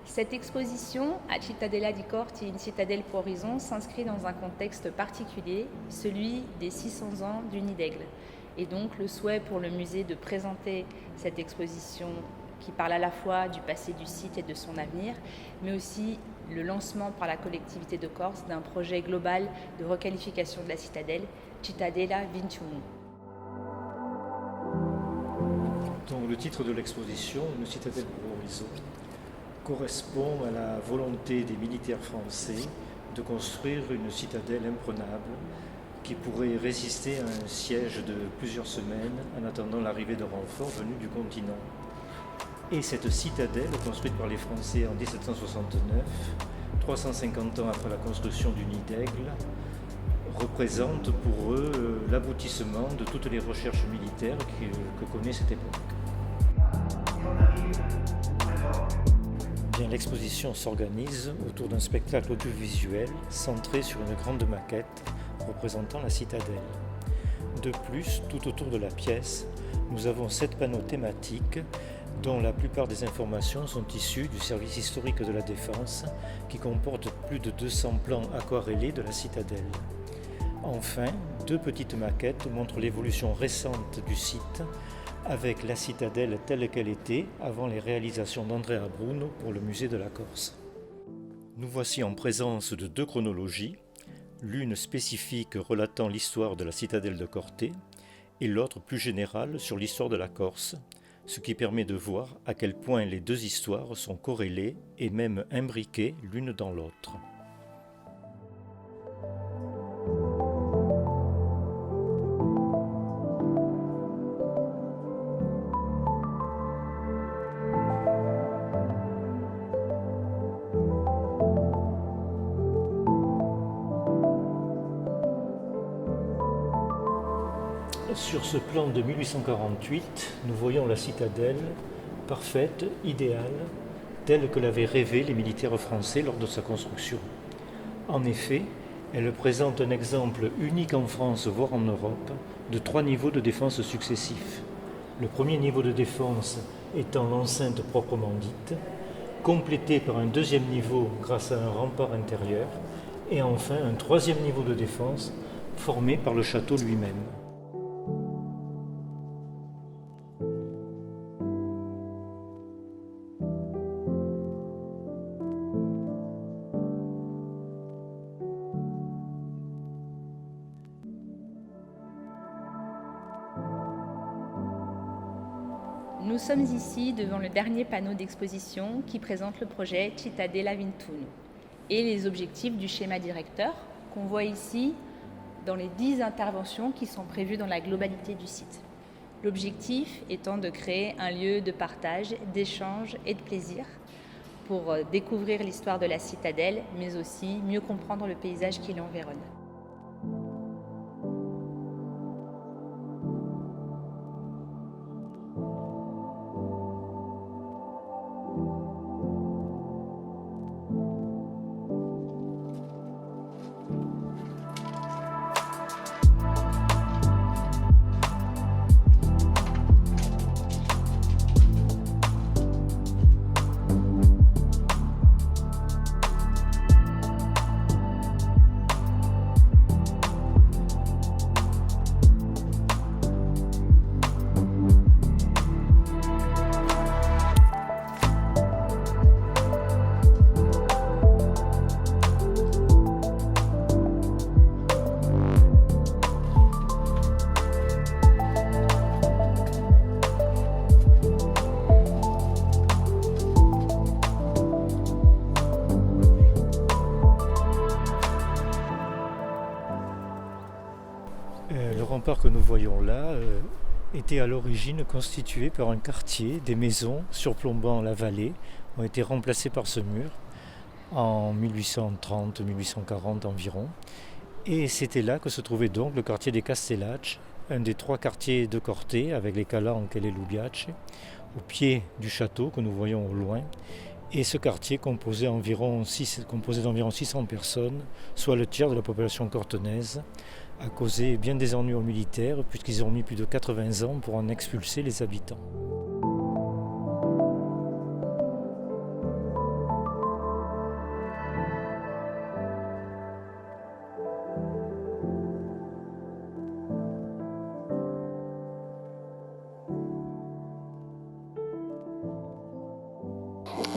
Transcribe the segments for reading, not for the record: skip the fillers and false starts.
Cette exposition à Cittadella di Corti, une citadelle pour Horizon, s'inscrit dans un contexte particulier, celui des 600 ans du Nid d'Aigle. Et donc le souhait pour le musée de présenter cette exposition qui parle à la fois du passé du site et de son avenir, mais aussi le lancement par la collectivité de Corse d'un projet global de requalification de la citadelle, Cittadella 21. Donc, le titre de l'exposition, Une citadelle pour Horizon, correspond à la volonté des militaires français de construire une citadelle imprenable qui pourrait résister à un siège de plusieurs semaines en attendant l'arrivée de renforts venus du continent. Et cette citadelle, construite par les Français en 1769, 350 ans après la construction du Nid d'Aigle, représente pour eux l'aboutissement de toutes les recherches militaires que connaît cette époque. Bien, l'exposition s'organise autour d'un spectacle audiovisuel centré sur une grande maquette représentant la citadelle. De plus, tout autour de la pièce, nous avons 7 panneaux thématiques dont la plupart des informations sont issues du service historique de la Défense qui comporte plus de 200 plans aquarellés de la citadelle. Enfin, 2 petites maquettes montrent l'évolution récente du site avec la citadelle telle qu'elle était avant les réalisations d'Andrea Bruno pour le musée de la Corse. Nous voici en présence de 2 chronologies, l'une spécifique relatant l'histoire de la citadelle de Corte et l'autre plus générale sur l'histoire de la Corse, ce qui permet de voir à quel point les 2 histoires sont corrélées et même imbriquées l'une dans l'autre. Sur ce plan de 1848, nous voyons la citadelle parfaite, idéale, telle que l'avaient rêvé les militaires français lors de sa construction. En effet, elle présente un exemple unique en France, voire en Europe, de 3 niveaux de défense successifs. Le premier niveau de défense étant l'enceinte proprement dite, complété par un deuxième niveau grâce à un rempart intérieur, et enfin un troisième niveau de défense formé par le château lui-même. Nous sommes ici devant le dernier panneau d'exposition qui présente le projet Cittadella 21 et les objectifs du schéma directeur qu'on voit ici dans les 10 interventions qui sont prévues dans la globalité du site. L'objectif étant de créer un lieu de partage, d'échange et de plaisir pour découvrir l'histoire de la citadelle, mais aussi mieux comprendre le paysage qui l'environne. Le rempart que nous voyons là était à l'origine constitué par un quartier. Des maisons surplombant la vallée ont été remplacées par ce mur en 1830-1840 environ. Et c'était là que se trouvait donc le quartier des Castellacci, un des 3 quartiers de Corte avec les Calanques et les Lubiaci, au pied du château que nous voyons au loin. Et ce quartier composait d'environ 600 personnes, soit le tiers de la population cortenaise, a causé bien des ennuis aux militaires puisqu'ils ont mis plus de 80 ans pour en expulser les habitants.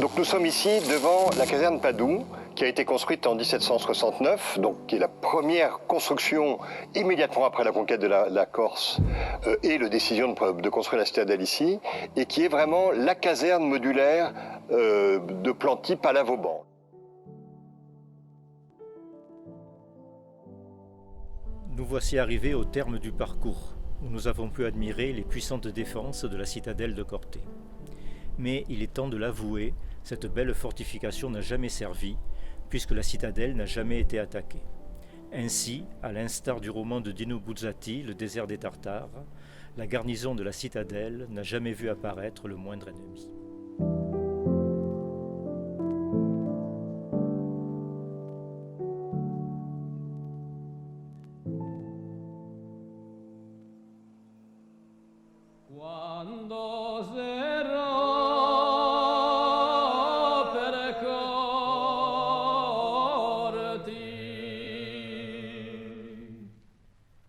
Donc nous sommes ici devant la caserne Padoue, qui a été construite en 1769, donc qui est la première construction immédiatement après la conquête de la Corse et la décision de construire la citadelle ici, et qui est vraiment la caserne modulaire de plan type à la Vauban. Nous voici arrivés au terme du parcours, où nous avons pu admirer les puissantes défenses de la citadelle de Corté. Mais il est temps de l'avouer, cette belle fortification n'a jamais servi, puisque la citadelle n'a jamais été attaquée. Ainsi, à l'instar du roman de Dino Buzzati, Le désert des Tartares, la garnison de la citadelle n'a jamais vu apparaître le moindre ennemi.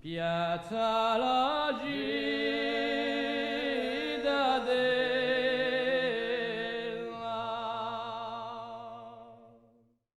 Piazza